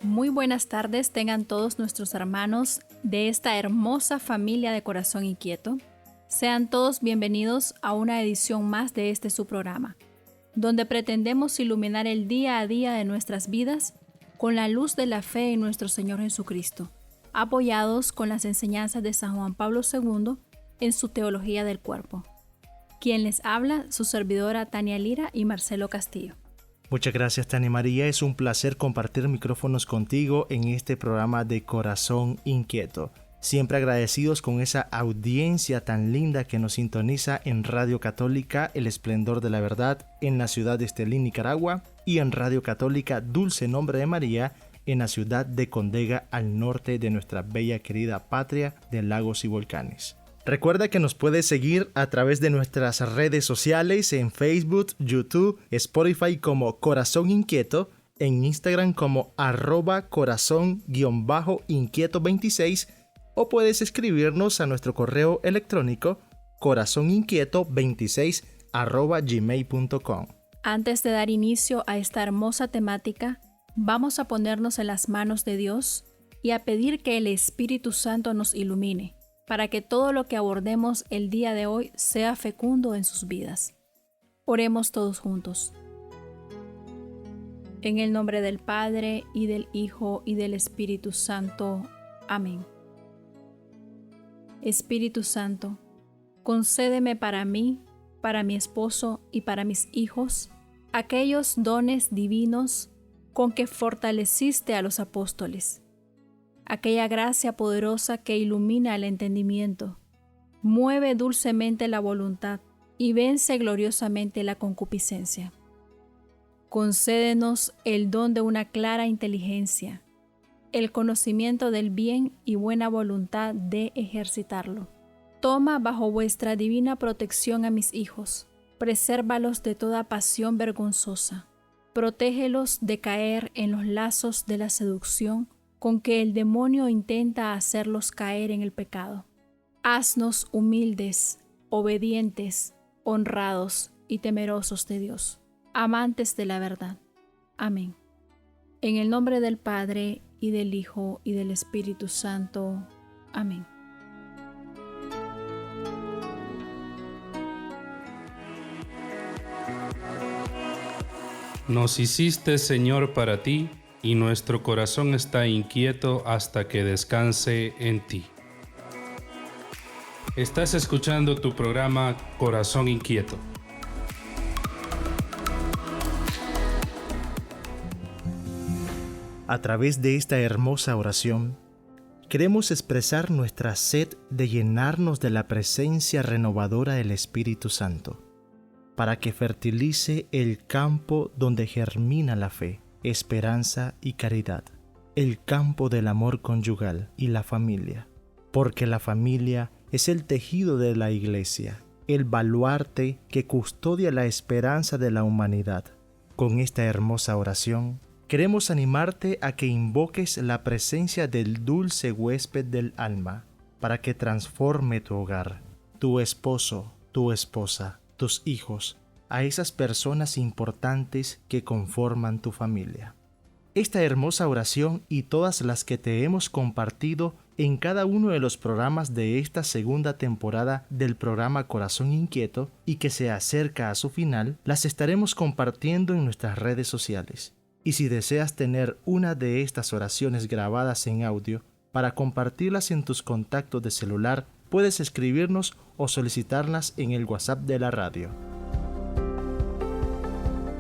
Muy buenas tardes tengan todos nuestros hermanos de esta hermosa familia de Corazón Inquieto. Sean todos bienvenidos a una edición más de este su programa, donde pretendemos iluminar el día a día de nuestras vidas con la luz de la fe en nuestro Señor Jesucristo, apoyados con las enseñanzas de San Juan Pablo II en su Teología del Cuerpo. Quien les habla, su servidora Tania Lira y Marcelo Castillo. Muchas gracias, Tania María. Es un placer compartir micrófonos contigo en este programa de Corazón Inquieto. Siempre agradecidos con esa audiencia tan linda que nos sintoniza en Radio Católica El Esplendor de la Verdad en la ciudad de Estelín, Nicaragua, y en Radio Católica Dulce Nombre de María en la ciudad de Condega, al norte de nuestra bella querida patria de lagos y volcanes. Recuerda que nos puedes seguir a través de nuestras redes sociales en Facebook, YouTube, Spotify como Corazón Inquieto, en Instagram como @corazón_inquieto26 o puedes escribirnos a nuestro correo electrónico corazoninquieto26@gmail.com. Antes de dar inicio a esta hermosa temática, vamos a ponernos en las manos de Dios y a pedir que el Espíritu Santo nos ilumine, para que todo lo que abordemos el día de hoy sea fecundo en sus vidas. Oremos todos juntos. En el nombre del Padre, y del Hijo, y del Espíritu Santo. Amén. Espíritu Santo, concédeme para mí, para mi esposo y para mis hijos, aquellos dones divinos con que fortaleciste a los apóstoles, aquella gracia poderosa que ilumina el entendimiento, mueve dulcemente la voluntad y vence gloriosamente la concupiscencia. Concédenos el don de una clara inteligencia, el conocimiento del bien y buena voluntad de ejercitarlo. Toma bajo vuestra divina protección a mis hijos, presérvalos de toda pasión vergonzosa, protégelos de caer en los lazos de la seducción con que el demonio intenta hacerlos caer en el pecado. Haznos humildes, obedientes, honrados y temerosos de Dios, amantes de la verdad. Amén. En el nombre del Padre, y del Hijo, y del Espíritu Santo. Amén. Nos hiciste, Señor, para ti, y nuestro corazón está inquieto hasta que descanse en ti. Estás escuchando tu programa Corazón Inquieto. A través de esta hermosa oración, queremos expresar nuestra sed de llenarnos de la presencia renovadora del Espíritu Santo, para que fertilice el campo donde germina la fe, esperanza y caridad, el campo del amor conyugal y la familia, porque la familia es el tejido de la Iglesia, el baluarte que custodia la esperanza de la humanidad. Con esta hermosa oración, queremos animarte a que invoques la presencia del dulce huésped del alma, para que transforme tu hogar, tu esposo, tu esposa, tus hijos, a esas personas importantes que conforman tu familia. Esta hermosa oración y todas las que te hemos compartido en cada uno de los programas de esta segunda temporada del programa Corazón Inquieto y que se acerca a su final, las estaremos compartiendo en nuestras redes sociales. Y si deseas tener una de estas oraciones grabadas en audio para compartirlas en tus contactos de celular, puedes escribirnos o solicitarlas en el WhatsApp de la radio.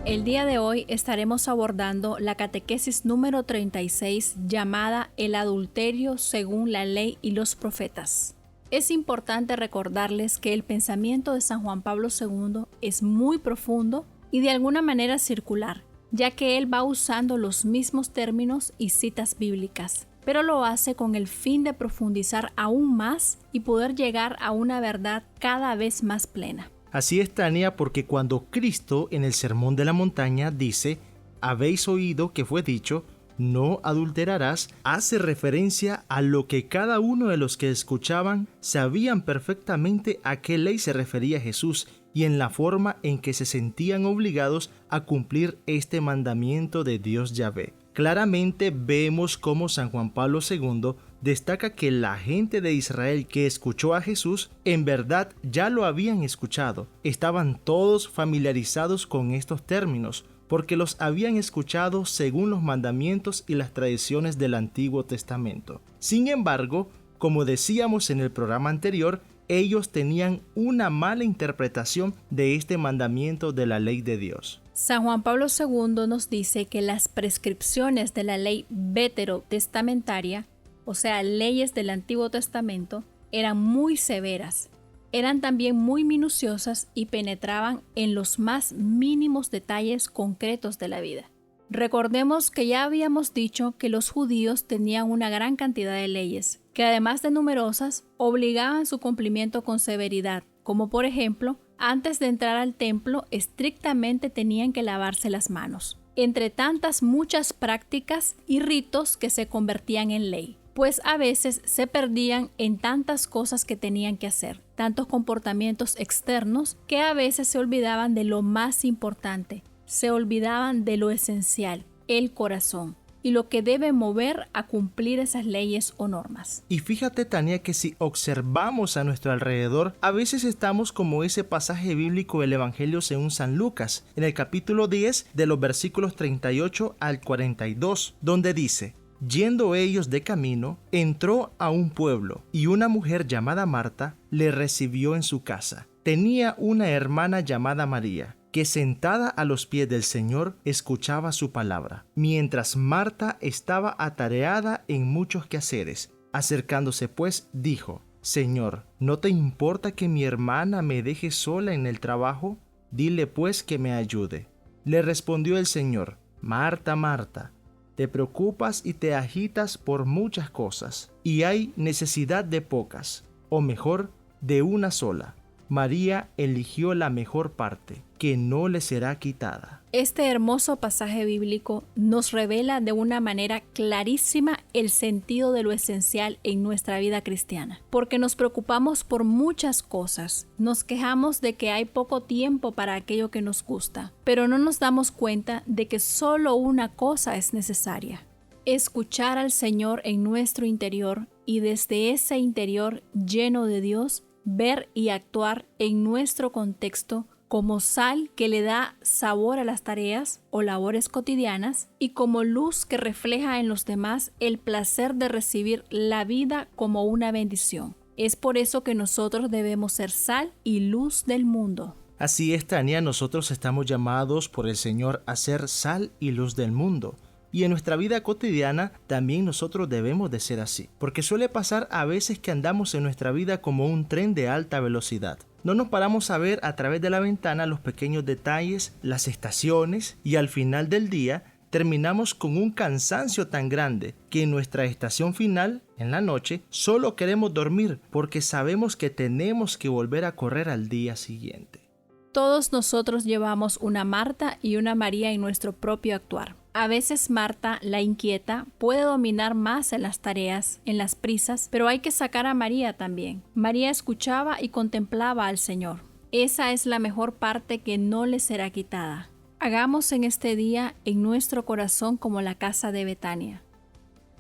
El día de hoy estaremos abordando la catequesis número 36 llamada El adulterio según la ley y los profetas. Es importante recordarles que el pensamiento de San Juan Pablo II es muy profundo y de alguna manera circular, ya que él va usando los mismos términos y citas bíblicas, pero lo hace con el fin de profundizar aún más y poder llegar a una verdad cada vez más plena. Así es, Tania, porque cuando Cristo en el Sermón de la Montaña dice, habéis oído que fue dicho, no adulterarás, hace referencia a lo que cada uno de los que escuchaban sabían perfectamente a qué ley se refería Jesús y en la forma en que se sentían obligados a cumplir este mandamiento de Dios Yahvé. Claramente vemos cómo San Juan Pablo II destaca que la gente de Israel que escuchó a Jesús en verdad ya lo habían escuchado. Estaban todos familiarizados con estos términos, porque los habían escuchado según los mandamientos y las tradiciones del Antiguo Testamento. Sin embargo, como decíamos en el programa anterior, ellos tenían una mala interpretación de este mandamiento de la ley de Dios. San Juan Pablo II nos dice que las prescripciones de la ley veterotestamentaria, o sea, leyes del Antiguo Testamento, eran muy severas. Eran también muy minuciosas y penetraban en los más mínimos detalles concretos de la vida. Recordemos que ya habíamos dicho que los judíos tenían una gran cantidad de leyes, que además de numerosas, obligaban su cumplimiento con severidad, como por ejemplo, antes de entrar al templo, estrictamente tenían que lavarse las manos, entre tantas muchas prácticas y ritos que se convertían en ley, pues a veces se perdían en tantas cosas que tenían que hacer, tantos comportamientos externos que a veces se olvidaban de lo más importante, se olvidaban de lo esencial, el corazón, y lo que debe mover a cumplir esas leyes o normas. Y fíjate, Tania, que si observamos a nuestro alrededor, a veces estamos como ese pasaje bíblico del Evangelio según San Lucas, en el capítulo 10 de los versículos 38 al 42, donde dice: Yendo ellos de camino, entró a un pueblo, y una mujer llamada Marta le recibió en su casa. Tenía una hermana llamada María, que sentada a los pies del Señor escuchaba su palabra, mientras Marta estaba atareada en muchos quehaceres. Acercándose pues, dijo: Señor, ¿no te importa que mi hermana me deje sola en el trabajo? Dile pues que me ayude. Le respondió el Señor: Marta, Marta, te preocupas y te agitas por muchas cosas, y hay necesidad de pocas, o mejor, de una sola. María eligió la mejor parte, que no le será quitada. Este hermoso pasaje bíblico nos revela de una manera clarísima el sentido de lo esencial en nuestra vida cristiana, porque nos preocupamos por muchas cosas, nos quejamos de que hay poco tiempo para aquello que nos gusta, pero no nos damos cuenta de que solo una cosa es necesaria: escuchar al Señor en nuestro interior y desde ese interior lleno de Dios, ver y actuar en nuestro contexto como sal que le da sabor a las tareas o labores cotidianas y como luz que refleja en los demás el placer de recibir la vida como una bendición. Es por eso que nosotros debemos ser sal y luz del mundo. Así es, Tania, nosotros estamos llamados por el Señor a ser sal y luz del mundo. Y en nuestra vida cotidiana también nosotros debemos de ser así, porque suele pasar a veces que andamos en nuestra vida como un tren de alta velocidad. No nos paramos a ver a través de la ventana los pequeños detalles, las estaciones, y al final del día terminamos con un cansancio tan grande que en nuestra estación final, en la noche, solo queremos dormir porque sabemos que tenemos que volver a correr al día siguiente. Todos nosotros llevamos una Marta y una María en nuestro propio actuar. A veces Marta, la inquieta, puede dominar más en las tareas, en las prisas, pero hay que sacar a María también. María escuchaba y contemplaba al Señor. Esa es la mejor parte que no le será quitada. Hagamos en este día en nuestro corazón como la casa de Betania.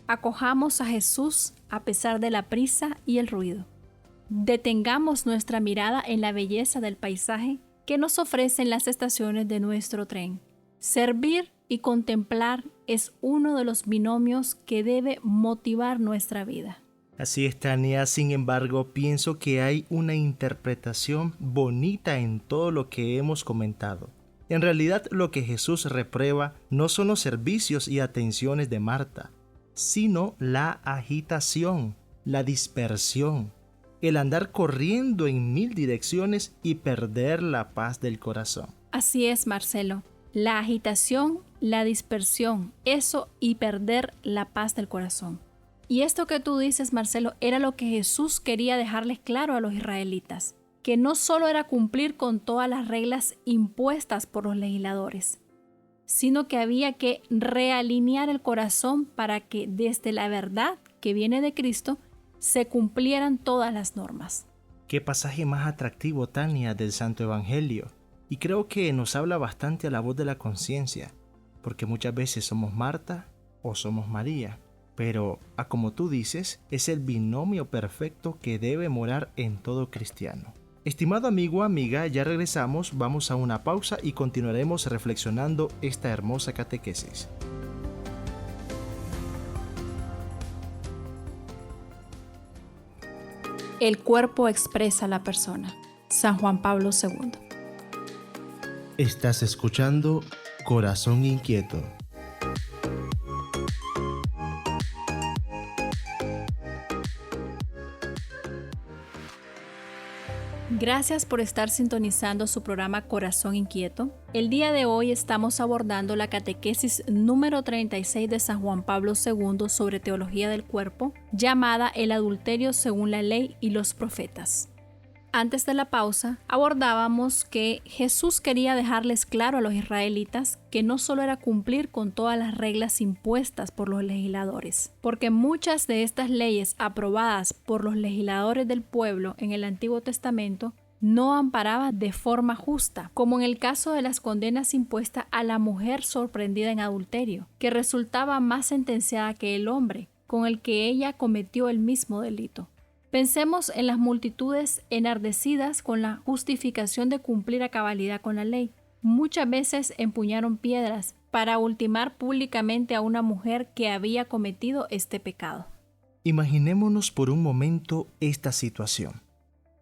Acojamos a Jesús a pesar de la prisa y el ruido. Detengamos nuestra mirada en la belleza del paisaje que nos ofrecen las estaciones de nuestro tren. Servir y contemplar es uno de los binomios que debe motivar nuestra vida. Así es, Tania. Sin embargo, pienso que hay una interpretación bonita en todo lo que hemos comentado. En realidad, lo que Jesús reprueba no son los servicios y atenciones de Marta, sino la agitación, la dispersión, el andar corriendo en 1000 direcciones y perder la paz del corazón. Así es, Marcelo. La agitación, la dispersión, eso y perder la paz del corazón. Y esto que tú dices, Marcelo, era lo que Jesús quería dejarles claro a los israelitas, que no solo era cumplir con todas las reglas impuestas por los legisladores, sino que había que realinear el corazón para que desde la verdad que viene de Cristo se cumplieran todas las normas. Qué pasaje más atractivo, Tania, del Santo Evangelio. Y creo que nos habla bastante a la voz de la conciencia, porque muchas veces somos Marta o somos María. Pero, como tú dices, es el binomio perfecto que debe morar en todo cristiano. Estimado amigo o amiga, ya regresamos, vamos a una pausa y continuaremos reflexionando esta hermosa catequesis. El cuerpo expresa a la persona. San Juan Pablo II. Estás escuchando Corazón Inquieto. Gracias por estar sintonizando su programa Corazón Inquieto. El día de hoy estamos abordando la catequesis número 36 de San Juan Pablo II sobre teología del cuerpo, llamada El adulterio según la ley y los profetas. Antes de la pausa, abordábamos que Jesús quería dejarles claro a los israelitas que no solo era cumplir con todas las reglas impuestas por los legisladores, porque muchas de estas leyes aprobadas por los legisladores del pueblo en el Antiguo Testamento no amparaban de forma justa, como en el caso de las condenas impuestas a la mujer sorprendida en adulterio, que resultaba más sentenciada que el hombre, con el que ella cometió el mismo delito. Pensemos en las multitudes enardecidas con la justificación de cumplir a cabalidad con la ley. Muchas veces empuñaron piedras para ultimar públicamente a una mujer que había cometido este pecado. Imaginémonos por un momento esta situación.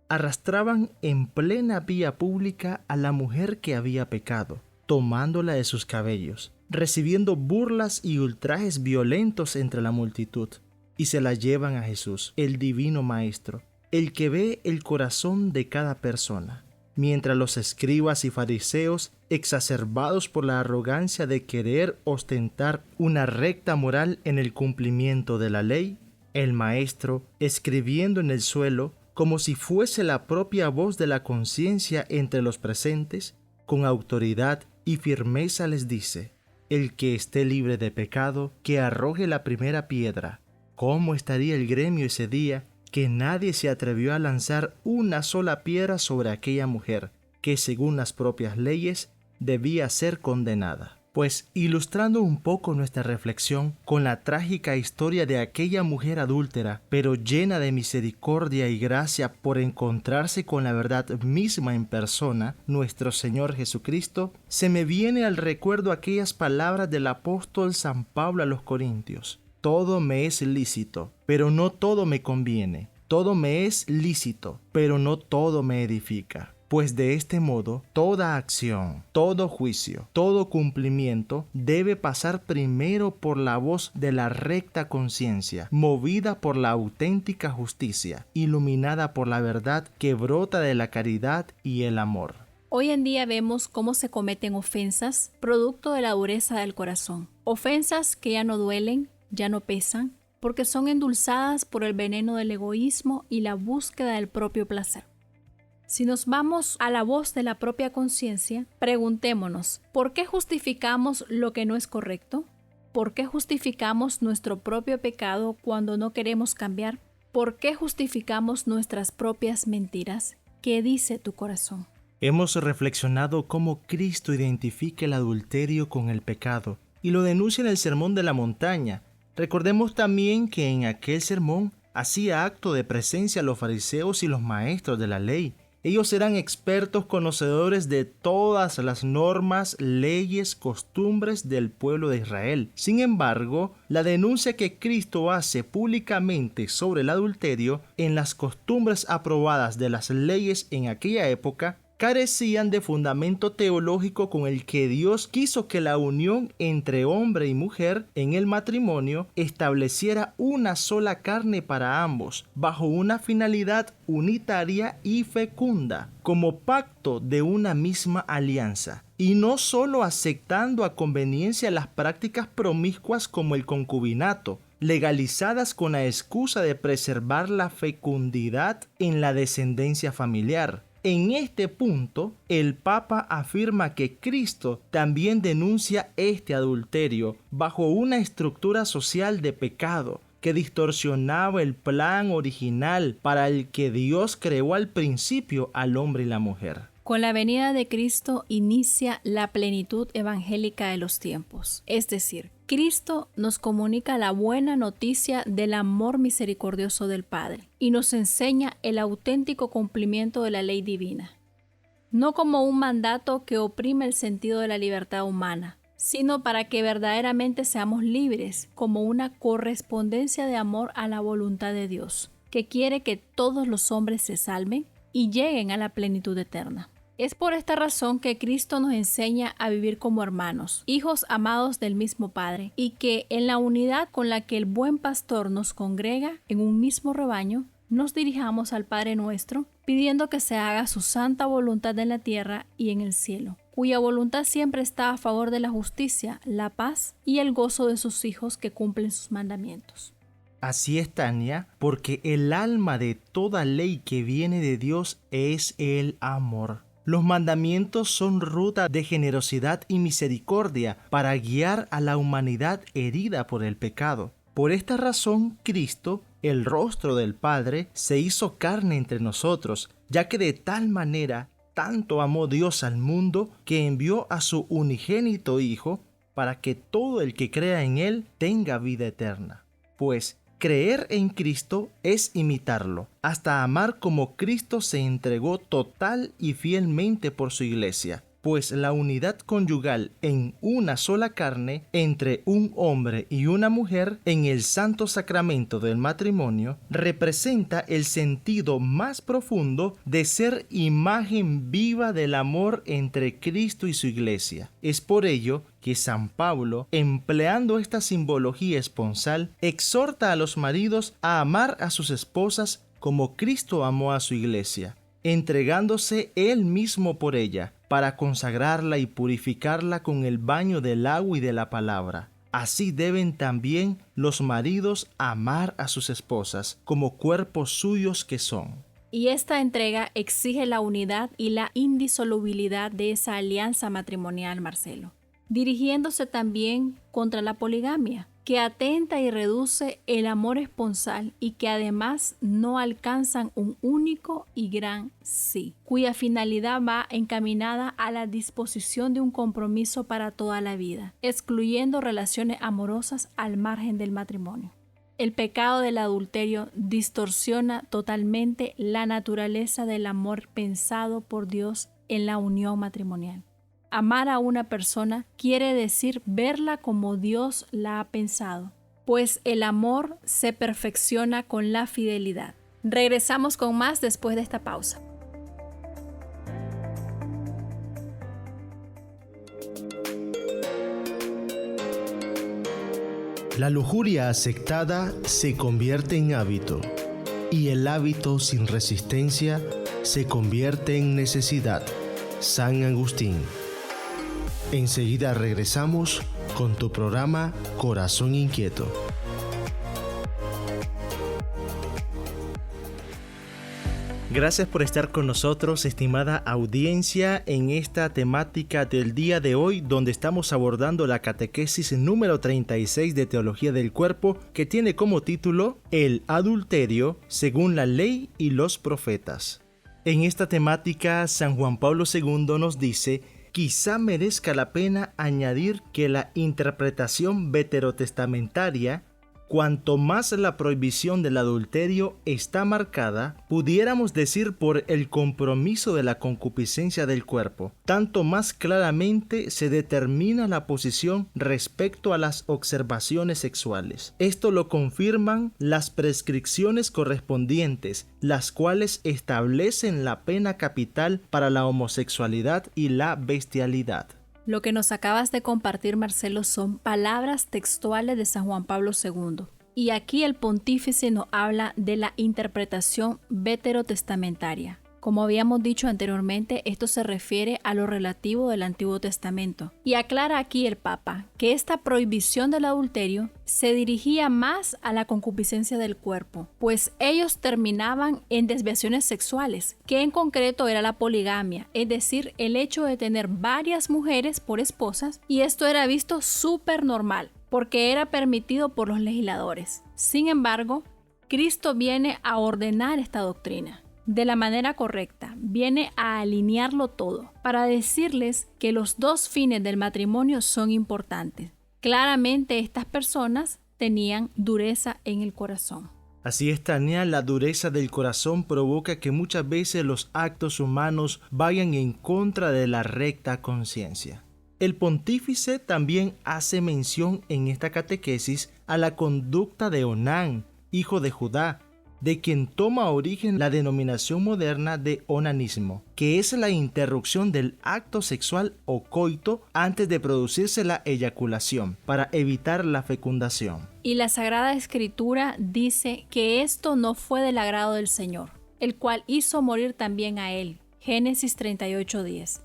Arrastraban en plena vía pública a la mujer que había pecado, tomándola de sus cabellos, recibiendo burlas y ultrajes violentos entre la multitud. Y se la llevan a Jesús, el divino Maestro, el que ve el corazón de cada persona. Mientras los escribas y fariseos, exacerbados por la arrogancia de querer ostentar una recta moral en el cumplimiento de la ley, el Maestro, escribiendo en el suelo, como si fuese la propia voz de la conciencia entre los presentes, con autoridad y firmeza les dice: el que esté libre de pecado, que arroje la primera piedra. ¿Cómo estaría el gremio ese día que nadie se atrevió a lanzar una sola piedra sobre aquella mujer, que según las propias leyes debía ser condenada? Pues, ilustrando un poco nuestra reflexión con la trágica historia de aquella mujer adúltera, pero llena de misericordia y gracia por encontrarse con la verdad misma en persona, nuestro Señor Jesucristo, se me viene al recuerdo aquellas palabras del apóstol San Pablo a los Corintios: todo me es lícito, pero no todo me conviene. Todo me es lícito, pero no todo me edifica. Pues de este modo, toda acción, todo juicio, todo cumplimiento debe pasar primero por la voz de la recta conciencia, movida por la auténtica justicia, iluminada por la verdad que brota de la caridad y el amor. Hoy en día vemos cómo se cometen ofensas producto de la dureza del corazón. Ofensas que ya no duelen, ya no pesan, porque son endulzadas por el veneno del egoísmo y la búsqueda del propio placer. Si nos vamos a la voz de la propia conciencia, preguntémonos, ¿por qué justificamos lo que no es correcto? ¿Por qué justificamos nuestro propio pecado cuando no queremos cambiar? ¿Por qué justificamos nuestras propias mentiras? ¿Qué dice tu corazón? Hemos reflexionado cómo Cristo identifica el adulterio con el pecado y lo denuncia en el Sermón de la Montaña. Recordemos también que en aquel sermón hacía acto de presencia a los fariseos y los maestros de la ley. Ellos eran expertos conocedores de todas las normas, leyes, costumbres del pueblo de Israel. Sin embargo, la denuncia que Cristo hace públicamente sobre el adulterio en las costumbres aprobadas de las leyes en aquella época carecían de fundamento teológico con el que Dios quiso que la unión entre hombre y mujer en el matrimonio estableciera una sola carne para ambos, bajo una finalidad unitaria y fecunda, como pacto de una misma alianza, y no solo aceptando a conveniencia las prácticas promiscuas como el concubinato, legalizadas con la excusa de preservar la fecundidad en la descendencia familiar. En este punto, el Papa afirma que Cristo también denuncia este adulterio bajo una estructura social de pecado que distorsionaba el plan original para el que Dios creó al principio al hombre y la mujer. Con la venida de Cristo inicia la plenitud evangélica de los tiempos, es decir, Cristo nos comunica la buena noticia del amor misericordioso del Padre y nos enseña el auténtico cumplimiento de la ley divina, no como un mandato que oprime el sentido de la libertad humana, sino para que verdaderamente seamos libres como una correspondencia de amor a la voluntad de Dios, que quiere que todos los hombres se salven y lleguen a la plenitud eterna. Es por esta razón que Cristo nos enseña a vivir como hermanos, hijos amados del mismo Padre, y que en la unidad con la que el buen pastor nos congrega en un mismo rebaño, nos dirijamos al Padre nuestro, pidiendo que se haga su santa voluntad en la tierra y en el cielo, cuya voluntad siempre está a favor de la justicia, la paz y el gozo de sus hijos que cumplen sus mandamientos. Así es, Tania, porque el alma de toda ley que viene de Dios es el amor. Los mandamientos son ruta de generosidad y misericordia para guiar a la humanidad herida por el pecado. Por esta razón, Cristo, el rostro del Padre, se hizo carne entre nosotros, ya que de tal manera tanto amó Dios al mundo que envió a su unigénito Hijo para que todo el que crea en Él tenga vida eterna. Pues creer en Cristo es imitarlo, hasta amar como Cristo se entregó total y fielmente por su iglesia, pues la unidad conyugal en una sola carne entre un hombre y una mujer en el santo sacramento del matrimonio representa el sentido más profundo de ser imagen viva del amor entre Cristo y su iglesia. Es por ello que San Pablo, empleando esta simbología esponsal, exhorta a los maridos a amar a sus esposas como Cristo amó a su iglesia, entregándose él mismo por ella, para consagrarla y purificarla con el baño del agua y de la palabra. Así deben también los maridos amar a sus esposas como cuerpos suyos que son. Y esta entrega exige la unidad y la indisolubilidad de esa alianza matrimonial, Marcelo, dirigiéndose también contra la poligamia, que atenta y reduce el amor esponsal y que además no alcanzan un único y gran sí, cuya finalidad va encaminada a la disposición de un compromiso para toda la vida, excluyendo relaciones amorosas al margen del matrimonio. El pecado del adulterio distorsiona totalmente la naturaleza del amor pensado por Dios en la unión matrimonial. Amar a una persona quiere decir verla como Dios la ha pensado, pues el amor se perfecciona con la fidelidad. Regresamos con más después de esta pausa. La lujuria aceptada se convierte en hábito, y el hábito sin resistencia se convierte en necesidad. San Agustín. Enseguida regresamos con tu programa Corazón Inquieto. Gracias por estar con nosotros, estimada audiencia, en esta temática del día de hoy, donde estamos abordando la catequesis número 36 de Teología del Cuerpo, que tiene como título El adulterio según la ley y los profetas. En esta temática, San Juan Pablo II nos dice: quizá merezca la pena añadir que la interpretación veterotestamentaria, cuanto más la prohibición del adulterio está marcada, pudiéramos decir por el compromiso de la concupiscencia del cuerpo, tanto más claramente se determina la posición respecto a las observaciones sexuales. Esto lo confirman las prescripciones correspondientes, las cuales establecen la pena capital para la homosexualidad y la bestialidad. Lo que nos acabas de compartir, Marcelo, son palabras textuales de San Juan Pablo II. Y aquí el pontífice nos habla de la interpretación veterotestamentaria. Como habíamos dicho anteriormente, esto se refiere a lo relativo del Antiguo Testamento. Y aclara aquí el Papa que esta prohibición del adulterio se dirigía más a la concupiscencia del cuerpo, pues ellos terminaban en desviaciones sexuales, que en concreto era la poligamia, es decir, el hecho de tener varias mujeres por esposas, y esto era visto súper normal, porque era permitido por los legisladores. Sin embargo, Cristo viene a ordenar esta doctrina de la manera correcta, viene a alinearlo todo, para decirles que los dos fines del matrimonio son importantes, Claramente estas personas tenían dureza en el corazón. Así es, Tania, la dureza del corazón provoca que muchas veces los actos humanos vayan en contra de la recta conciencia. El pontífice también hace mención en esta catequesis a la conducta de Onán, hijo de Judá, de quien toma origen la denominación moderna de onanismo, que es la interrupción del acto sexual o coito antes de producirse la eyaculación, para evitar la fecundación. Y la Sagrada Escritura dice que esto no fue del agrado del Señor, el cual hizo morir también a él. Génesis 38:10.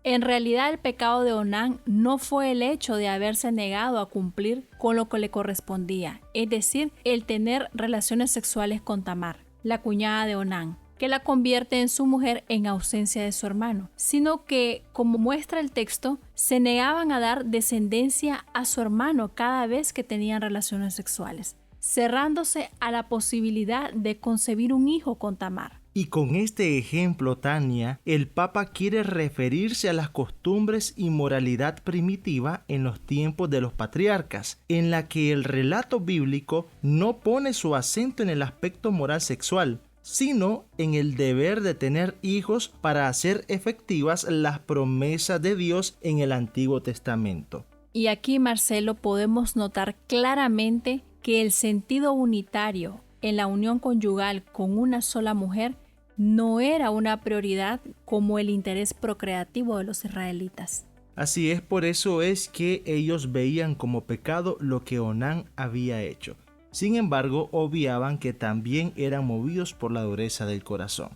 En realidad el pecado de Onán no fue el hecho de haberse negado a cumplir con lo que le correspondía, es decir, el tener relaciones sexuales con Tamar, la cuñada de Onán, que la convierte en su mujer en ausencia de su hermano, sino que, como muestra el texto, se negaban a dar descendencia a su hermano cada vez que tenían relaciones sexuales, cerrándose a la posibilidad de concebir un hijo con Tamar. Y con este ejemplo, Tania, el Papa quiere referirse a las costumbres y moralidad primitiva en los tiempos de los patriarcas, en la que el relato bíblico no pone su acento en el aspecto moral sexual, sino en el deber de tener hijos para hacer efectivas las promesas de Dios en el Antiguo Testamento. Y aquí, Marcelo, podemos notar claramente que el sentido unitario en la unión conyugal con una sola mujer no era una prioridad como el interés procreativo de los israelitas. Así es, por eso es que ellos veían como pecado lo que Onán había hecho. Sin embargo, obviaban que también eran movidos por la dureza del corazón.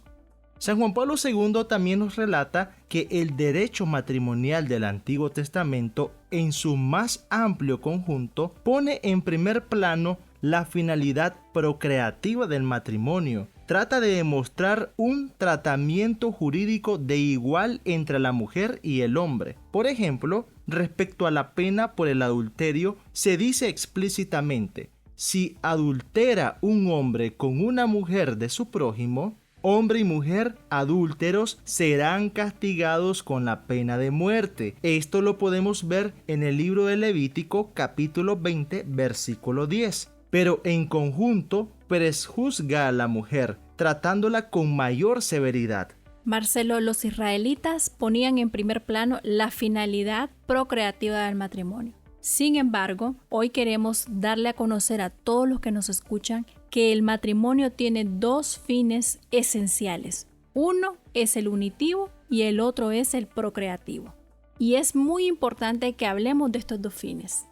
San Juan Pablo II también nos relata que el derecho matrimonial del Antiguo Testamento, en su más amplio conjunto, pone en primer plano la finalidad procreativa del matrimonio. Trata de demostrar un tratamiento jurídico de igual entre la mujer y el hombre. Por ejemplo, respecto a la pena por el adulterio, se dice explícitamente: si adultera un hombre con una mujer de su prójimo, hombre y mujer adúlteros serán castigados con la pena de muerte. Esto lo podemos ver en el libro de Levítico, capítulo 20, versículo 10. Pero en conjunto prejuzga a la mujer, tratándola con mayor severidad. Marcelo, los israelitas ponían en primer plano la finalidad procreativa del matrimonio. Sin embargo, hoy queremos darle a conocer a todos los que nos escuchan que el matrimonio tiene dos fines esenciales. Uno es el unitivo y el otro es el procreativo. Y es muy importante que hablemos de estos dos fines.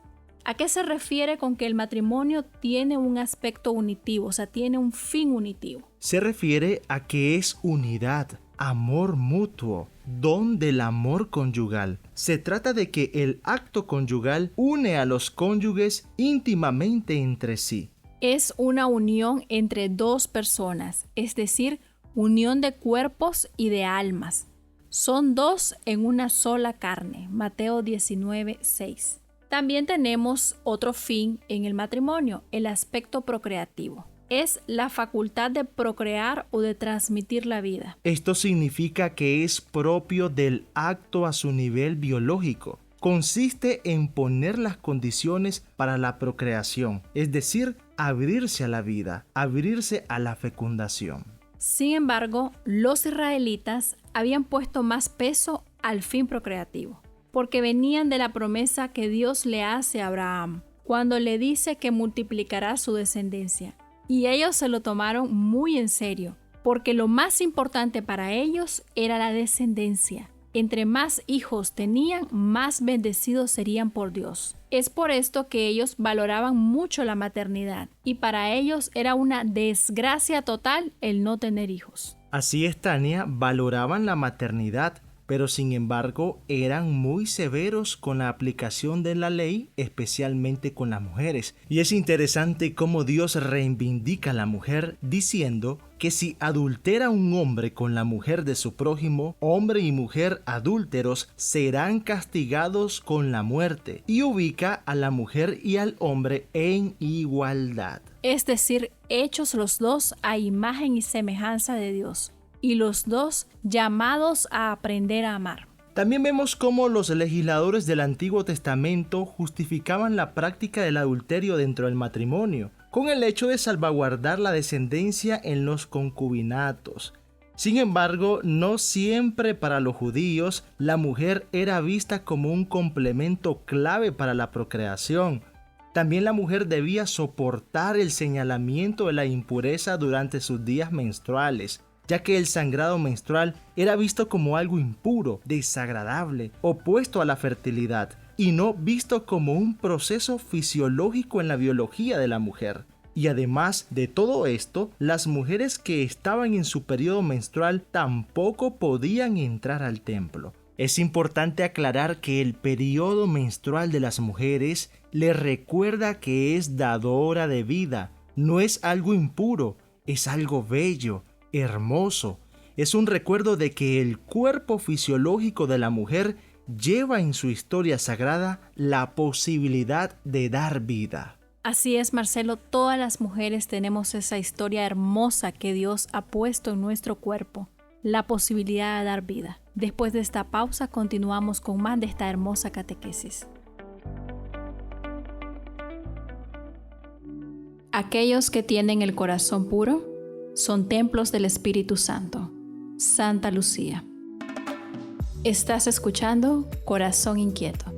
¿A qué se refiere con que el matrimonio tiene un aspecto unitivo, o sea, tiene un fin unitivo? Se refiere a que es unidad, amor mutuo, don del amor conyugal. Se trata de que el acto conyugal une a los cónyuges íntimamente entre sí. Es una unión entre dos personas, es decir, unión de cuerpos y de almas. Son dos en una sola carne. Mateo 19:6. También tenemos otro fin en el matrimonio, el aspecto procreativo. Es la facultad de procrear o de transmitir la vida. Esto significa que es propio del acto a su nivel biológico. Consiste en poner las condiciones para la procreación, es decir, abrirse a la vida, abrirse a la fecundación. Sin embargo, los israelitas habían puesto más peso al fin procreativo, porque venían de la promesa que Dios le hace a Abraham, cuando le dice que multiplicará su descendencia. Y ellos se lo tomaron muy en serio, porque lo más importante para ellos era la descendencia. Entre más hijos tenían, más bendecidos serían por Dios. Es por esto que ellos valoraban mucho la maternidad, y para ellos era una desgracia total el no tener hijos. Así es, Tania, valoraban la maternidad, pero sin embargo eran muy severos con la aplicación de la ley, especialmente con las mujeres. Y es interesante cómo Dios reivindica a la mujer diciendo que si adultera un hombre con la mujer de su prójimo, hombre y mujer adúlteros serán castigados con la muerte, y ubica a la mujer y al hombre en igualdad. Es decir, hechos los dos a imagen y semejanza de Dios, y los dos llamados a aprender a amar. También vemos cómo los legisladores del Antiguo Testamento justificaban la práctica del adulterio dentro del matrimonio, con el hecho de salvaguardar la descendencia en los concubinatos. Sin embargo, no siempre para los judíos la mujer era vista como un complemento clave para la procreación. También la mujer debía soportar el señalamiento de la impureza durante sus días menstruales, ya que el sangrado menstrual era visto como algo impuro, desagradable, opuesto a la fertilidad, y no visto como un proceso fisiológico en la biología de la mujer. Y además de todo esto, las mujeres que estaban en su periodo menstrual tampoco podían entrar al templo. Es importante aclarar que el periodo menstrual de las mujeres les recuerda que es dadora de vida, no es algo impuro, es algo bello, hermoso. Es un recuerdo de que el cuerpo fisiológico de la mujer lleva en su historia sagrada la posibilidad de dar vida. Así es, Marcelo, todas las mujeres tenemos esa historia hermosa que Dios ha puesto en nuestro cuerpo, la posibilidad de dar vida. Después de esta pausa continuamos con más de esta hermosa catequesis. Aquellos que tienen el corazón puro son templos del Espíritu Santo. Santa Lucía. Estás escuchando Corazón Inquieto.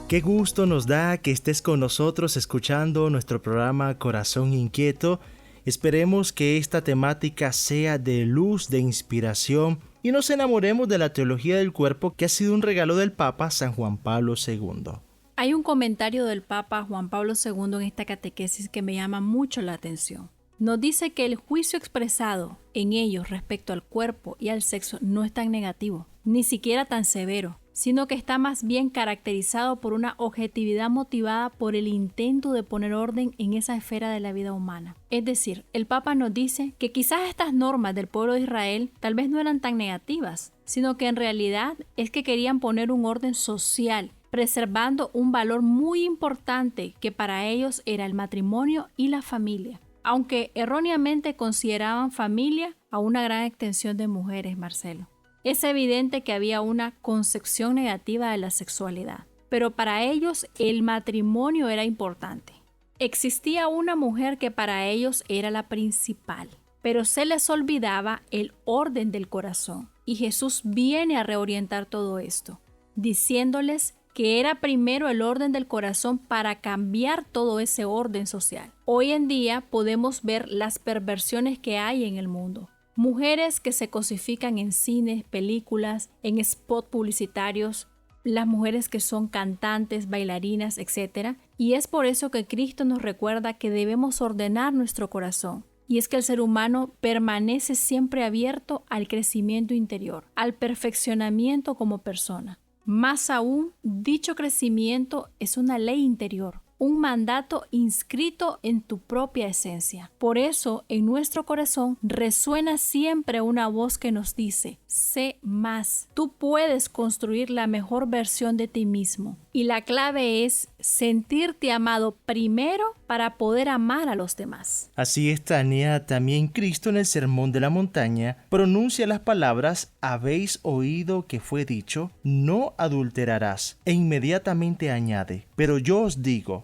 Qué gusto nos da que estés con nosotros escuchando nuestro programa Corazón Inquieto. Esperemos que esta temática sea de luz, de inspiración y nos enamoremos de la teología del cuerpo que ha sido un regalo del Papa San Juan Pablo II. Hay un comentario del Papa Juan Pablo II en esta catequesis que me llama mucho la atención. Nos dice que el juicio expresado en ellos respecto al cuerpo y al sexo no es tan negativo, ni siquiera tan severo, sino que está más bien caracterizado por una objetividad motivada por el intento de poner orden en esa esfera de la vida humana. Es decir, el Papa nos dice que quizás estas normas del pueblo de Israel tal vez no eran tan negativas, sino que en realidad es que querían poner un orden social, preservando un valor muy importante que para ellos era el matrimonio y la familia, aunque erróneamente consideraban familia a una gran extensión de mujeres, Marcelo. Es evidente que había una concepción negativa de la sexualidad, pero para ellos el matrimonio era importante. Existía una mujer que para ellos era la principal, pero se les olvidaba el orden del corazón, y Jesús viene a reorientar todo esto, diciéndoles que era primero el orden del corazón para cambiar todo ese orden social. Hoy en día podemos ver las perversiones que hay en el mundo. Mujeres que se cosifican en cines, películas, en spots publicitarios, las mujeres que son cantantes, bailarinas, etc. Y es por eso que Cristo nos recuerda que debemos ordenar nuestro corazón. Y es que el ser humano permanece siempre abierto al crecimiento interior, al perfeccionamiento como persona. Más aún, dicho crecimiento es una ley interior, un mandato inscrito en tu propia esencia. Por eso, en nuestro corazón resuena siempre una voz que nos dice: sé más. Tú puedes construir la mejor versión de ti mismo. Y la clave es sentirte amado primero para poder amar a los demás. Así es, Tania. También Cristo en el Sermón de la Montaña pronuncia las palabras: habéis oído que fue dicho, no adulterarás. E inmediatamente añade: pero yo os digo.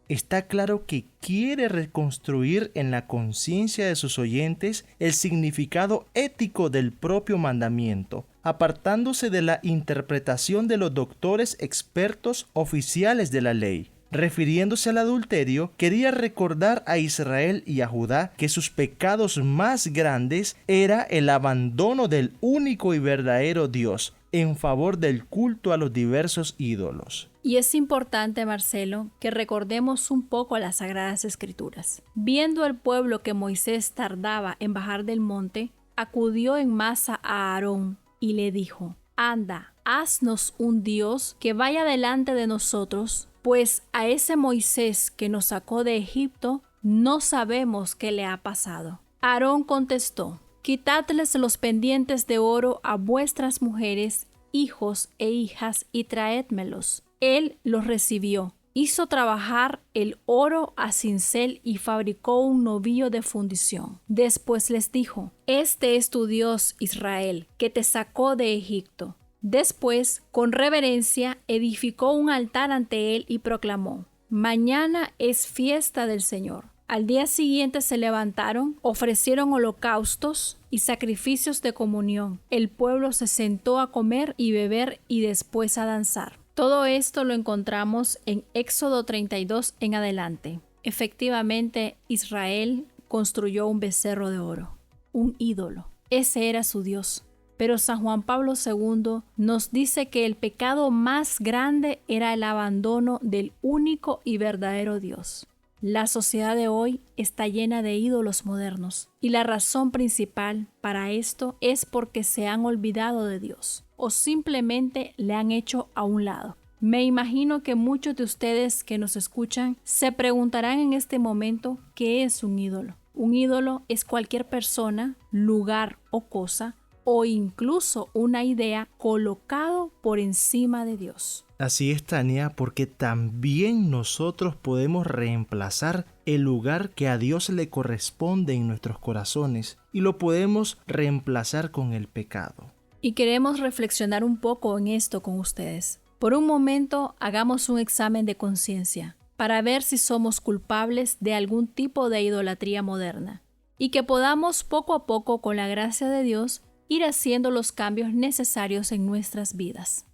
Está claro que quiere reconstruir en la conciencia de sus oyentes el significado ético del propio mandamiento, apartándose de la interpretación de los doctores expertos oficiales de la ley. Refiriéndose al adulterio, quería recordar a Israel y a Judá que sus pecados más grandes era el abandono del único y verdadero Dios en favor del culto a los diversos ídolos. Y es importante, Marcelo, que recordemos un poco las Sagradas Escrituras. Viendo el pueblo que Moisés tardaba en bajar del monte, acudió en masa a Aarón y le dijo: anda, haznos un Dios que vaya delante de nosotros, pues a ese Moisés que nos sacó de Egipto no sabemos qué le ha pasado. Aarón contestó: quitadles los pendientes de oro a vuestras mujeres, hijos e hijas, y traédmelos. Él los recibió, hizo trabajar el oro a cincel y fabricó un novillo de fundición. Después les dijo: Este es tu Dios, Israel, que te sacó de Egipto. Después, con reverencia, edificó un altar ante él y proclamó: Mañana es fiesta del Señor. Al día siguiente se levantaron, ofrecieron holocaustos y sacrificios de comunión. El pueblo se sentó a comer y beber y después a danzar. Todo esto lo encontramos en Éxodo 32 en adelante. Efectivamente, Israel construyó un becerro de oro, un ídolo. Ese era su Dios. Pero San Juan Pablo II nos dice que el pecado más grande era el abandono del único y verdadero Dios. La sociedad de hoy está llena de ídolos modernos y la razón principal para esto es porque se han olvidado de Dios o simplemente le han hecho a un lado. Me imagino que muchos de ustedes que nos escuchan se preguntarán en este momento ¿qué es un ídolo? Un ídolo es cualquier persona, lugar o cosa o incluso una idea colocado por encima de Dios. Así es, Tania, porque también nosotros podemos reemplazar el lugar que a Dios le corresponde en nuestros corazones y lo podemos reemplazar con el pecado. Y queremos reflexionar un poco en esto con ustedes. Por un momento, hagamos un examen de conciencia para ver si somos culpables de algún tipo de idolatría moderna y que podamos poco a poco, con la gracia de Dios, ir haciendo los cambios necesarios en nuestras vidas.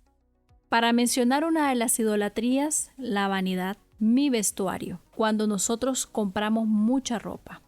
Para mencionar una de las idolatrías, la vanidad, mi vestuario, cuando nosotros compramos mucha ropa.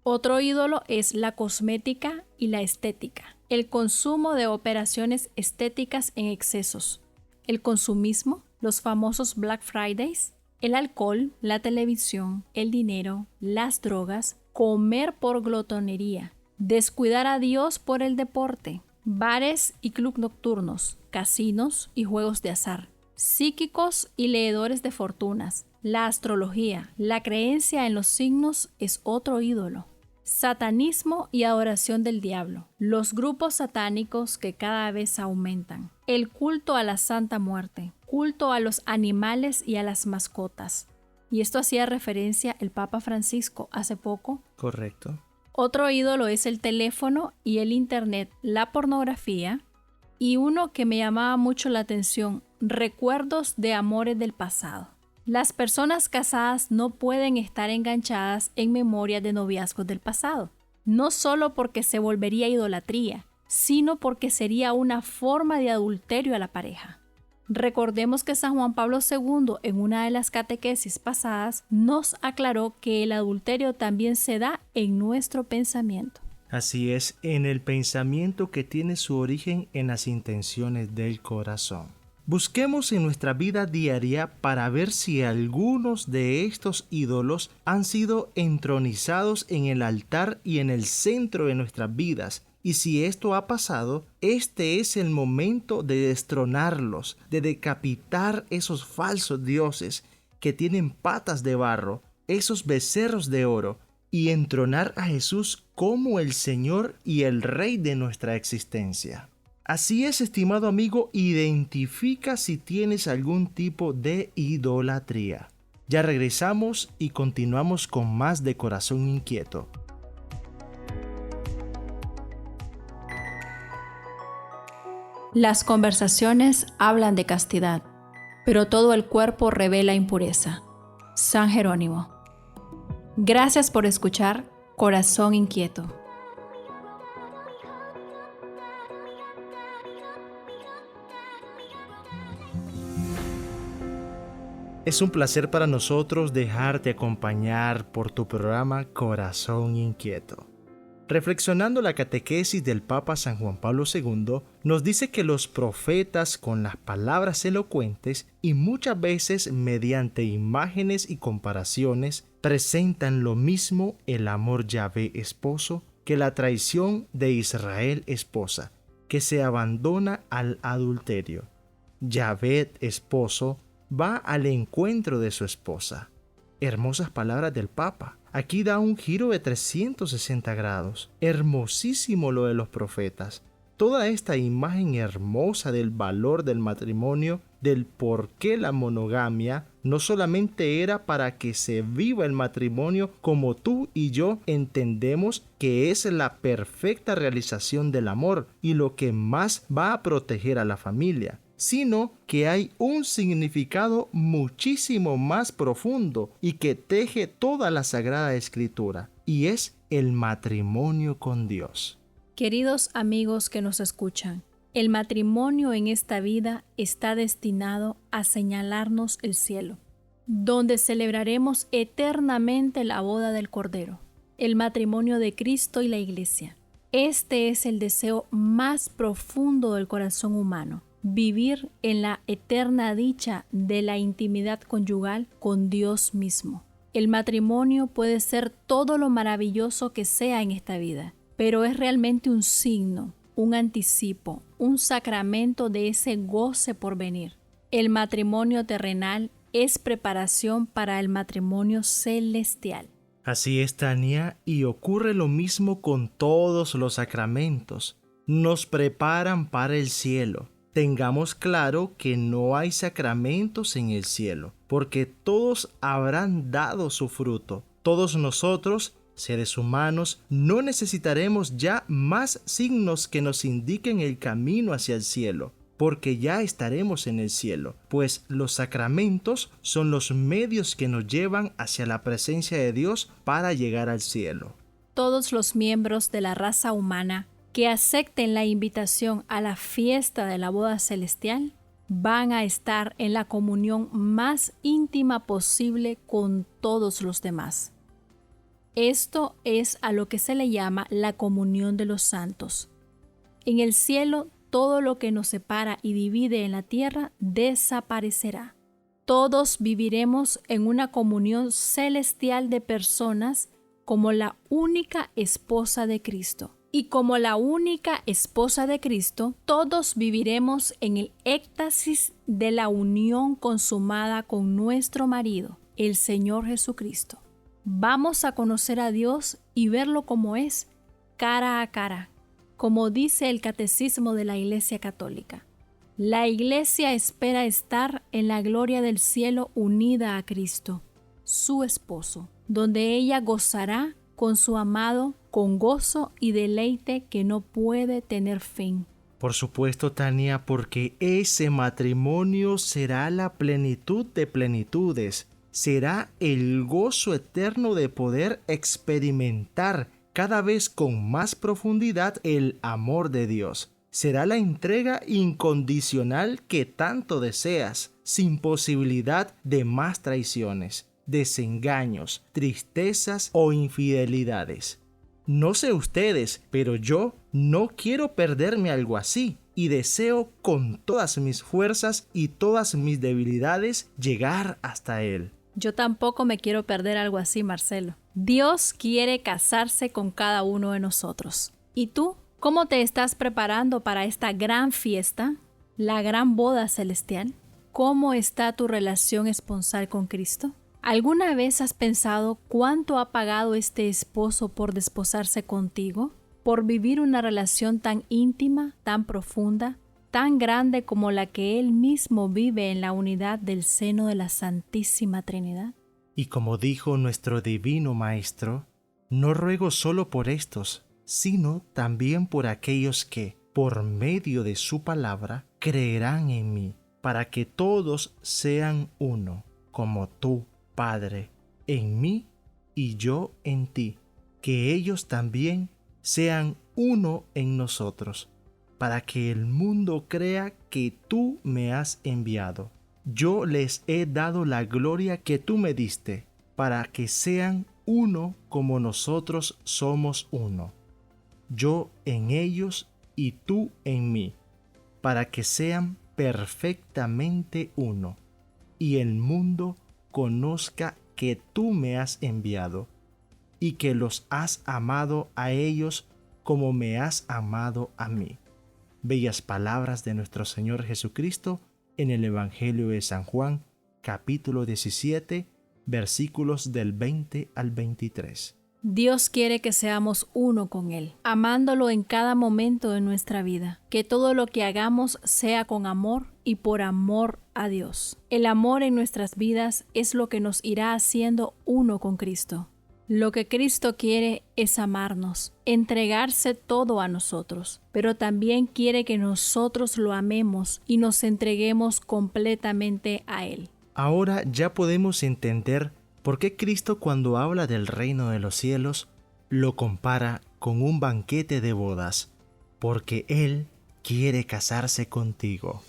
Otro ídolo es la cosmética y la estética, el consumo de operaciones estéticas en excesos, el consumismo, los famosos Black Fridays, el alcohol, la televisión, el dinero, las drogas, comer por glotonería, descuidar a Dios por el deporte, bares y clubes nocturnos, casinos y juegos de azar, psíquicos y leedores de fortunas, la astrología, la creencia en los signos es otro ídolo, satanismo y adoración del diablo, los grupos satánicos que cada vez aumentan, el culto a la Santa Muerte, culto a los animales y a las mascotas. Y esto hacía referencia el Papa Francisco hace poco. Correcto. Otro ídolo es el teléfono y el internet, la pornografía y uno que me llamaba mucho la atención, recuerdos de amores del pasado. Las personas casadas no pueden estar enganchadas en memorias de noviazgos del pasado, no solo porque se volvería idolatría, sino porque sería una forma de adulterio a la pareja. Recordemos que San Juan Pablo II, en una de las catequesis pasadas, nos aclaró que el adulterio también se da en nuestro pensamiento. Así es, en el pensamiento que tiene su origen en las intenciones del corazón. Busquemos en nuestra vida diaria para ver si algunos de estos ídolos han sido entronizados en el altar y en el centro de nuestras vidas. Y si esto ha pasado, este es el momento de destronarlos, de decapitar esos falsos dioses que tienen patas de barro, esos becerros de oro, y entronar a Jesús como el Señor y el Rey de nuestra existencia. Así es, estimado amigo, identifica si tienes algún tipo de idolatría. Ya regresamos y continuamos con más de Corazón Inquieto. Las conversaciones hablan de castidad, pero todo el cuerpo revela impureza. San Jerónimo. Gracias por escuchar Corazón Inquieto. Es un placer para nosotros dejarte acompañar por tu programa Corazón Inquieto. Reflexionando la catequesis del Papa San Juan Pablo II, nos dice que los profetas con las palabras elocuentes y muchas veces mediante imágenes y comparaciones presentan lo mismo el amor Yahvé esposo que la traición de Israel esposa, que se abandona al adulterio. Yahvé esposo va al encuentro de su esposa. Hermosas palabras del Papa. Aquí da un giro de 360 grados. Hermosísimo lo de los profetas. Toda esta imagen hermosa del valor del matrimonio del por qué la monogamia no solamente era para que se viva el matrimonio como tú y yo entendemos que es la perfecta realización del amor y lo que más va a proteger a la familia, sino que hay un significado muchísimo más profundo y que teje toda la Sagrada Escritura, y es el matrimonio con Dios. Queridos amigos que nos escuchan, el matrimonio en esta vida está destinado a señalarnos el cielo, donde celebraremos eternamente la boda del Cordero, el matrimonio de Cristo y la Iglesia. Este es el deseo más profundo del corazón humano, vivir en la eterna dicha de la intimidad conyugal con Dios mismo. El matrimonio puede ser todo lo maravilloso que sea en esta vida, pero es realmente un signo, un anticipo, un sacramento de ese goce por venir. El matrimonio terrenal es preparación para el matrimonio celestial. Así es, Tania, y ocurre lo mismo con todos los sacramentos. Nos preparan para el cielo. Tengamos claro que no hay sacramentos en el cielo, porque todos habrán dado su fruto. Todos nosotros, seres humanos, no necesitaremos ya más signos que nos indiquen el camino hacia el cielo, porque ya estaremos en el cielo, pues los sacramentos son los medios que nos llevan hacia la presencia de Dios para llegar al cielo. Todos los miembros de la raza humana que acepten la invitación a la fiesta de la boda celestial van a estar en la comunión más íntima posible con todos los demás. Esto es a lo que se le llama la comunión de los santos. En el cielo, todo lo que nos separa y divide en la tierra desaparecerá. Todos viviremos en una comunión celestial de personas como la única esposa de Cristo. Y como la única esposa de Cristo, todos viviremos en el éxtasis de la unión consumada con nuestro marido, el Señor Jesucristo. Vamos a conocer a Dios y verlo como es, cara a cara, como dice el Catecismo de la Iglesia Católica. La Iglesia espera estar en la gloria del cielo unida a Cristo, su esposo, donde ella gozará con su amado con gozo y deleite que no puede tener fin. Por supuesto, Tania, porque ese matrimonio será la plenitud de plenitudes, será el gozo eterno de poder experimentar cada vez con más profundidad el amor de Dios. Será la entrega incondicional que tanto deseas, sin posibilidad de más traiciones, desengaños, tristezas o infidelidades. No sé ustedes, pero yo no quiero perderme algo así y deseo con todas mis fuerzas y todas mis debilidades llegar hasta Él. Yo tampoco me quiero perder algo así, Marcelo. Dios quiere casarse con cada uno de nosotros. ¿Y tú? ¿Cómo te estás preparando para esta gran fiesta, la gran boda celestial? ¿Cómo está tu relación esponsal con Cristo? ¿Alguna vez has pensado cuánto ha pagado este esposo por desposarse contigo? ¿Por vivir una relación tan íntima, tan profunda, tan grande como la que Él mismo vive en la unidad del seno de la Santísima Trinidad? Y como dijo nuestro Divino Maestro, no ruego solo por estos, sino también por aquellos que, por medio de su palabra, creerán en mí, para que todos sean uno, como tú, Padre, en mí y yo en ti, que ellos también sean uno en nosotros, para que el mundo crea que tú me has enviado. Yo les he dado la gloria que tú me diste, para que sean uno como nosotros somos uno. Yo en ellos y tú en mí, para que sean perfectamente uno, y el mundo conozca que tú me has enviado y que los has amado a ellos como me has amado a mí. Bellas palabras de nuestro Señor Jesucristo en el Evangelio de San Juan, capítulo 17, versículos del 20 al 23. Dios quiere que seamos uno con Él, amándolo en cada momento de nuestra vida, que todo lo que hagamos sea con amor y por amor a Dios. El amor en nuestras vidas es lo que nos irá haciendo uno con Cristo. Lo que Cristo quiere es amarnos, entregarse todo a nosotros, pero también quiere que nosotros lo amemos y nos entreguemos completamente a Él. Ahora ya podemos entender por qué Cristo, cuando habla del reino de los cielos, lo compara con un banquete de bodas, porque Él quiere casarse contigo.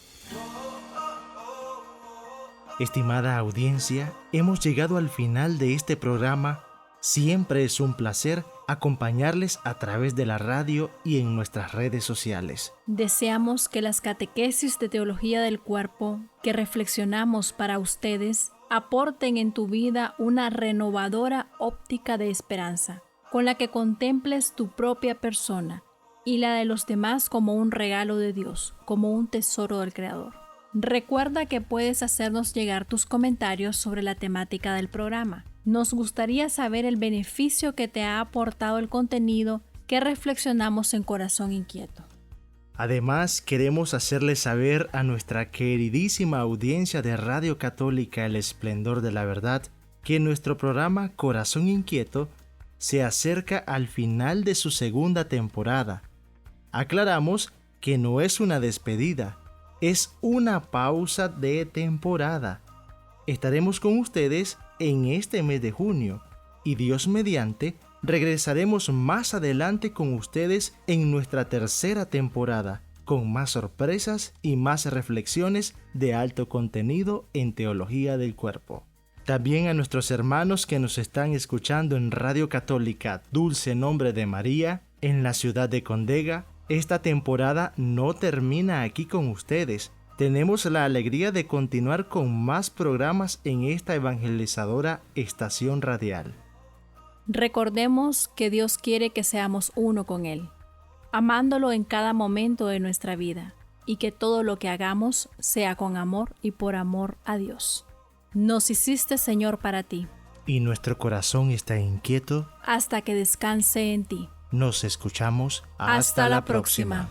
Estimada audiencia, hemos llegado al final de este programa. Siempre es un placer acompañarles a través de la radio y en nuestras redes sociales. Deseamos que las catequesis de teología del cuerpo que reflexionamos para ustedes aporten en tu vida una renovadora óptica de esperanza, con la que contemples tu propia persona y la de los demás como un regalo de Dios, como un tesoro del Creador. Recuerda que puedes hacernos llegar tus comentarios sobre la temática del programa. Nos gustaría saber el beneficio que te ha aportado el contenido que reflexionamos en Corazón Inquieto. Además, queremos hacerles saber a nuestra queridísima audiencia de Radio Católica El Esplendor de la Verdad que nuestro programa Corazón Inquieto se acerca al final de su segunda temporada. Aclaramos que no es una despedida, es una pausa de temporada. Estaremos con ustedes en este mes de junio y Dios mediante regresaremos más adelante con ustedes en nuestra tercera temporada con más sorpresas y más reflexiones de alto contenido en teología del cuerpo. También a nuestros hermanos que nos están escuchando en Radio Católica Dulce Nombre de María en la ciudad de Condega, esta temporada no termina aquí con ustedes. Tenemos la alegría de continuar con más programas en esta evangelizadora estación radial. Recordemos que Dios quiere que seamos uno con Él, amándolo en cada momento de nuestra vida, y que todo lo que hagamos sea con amor y por amor a Dios. Nos hiciste, Señor, para ti, y nuestro corazón está inquieto hasta que descanse en ti. Nos escuchamos hasta la próxima.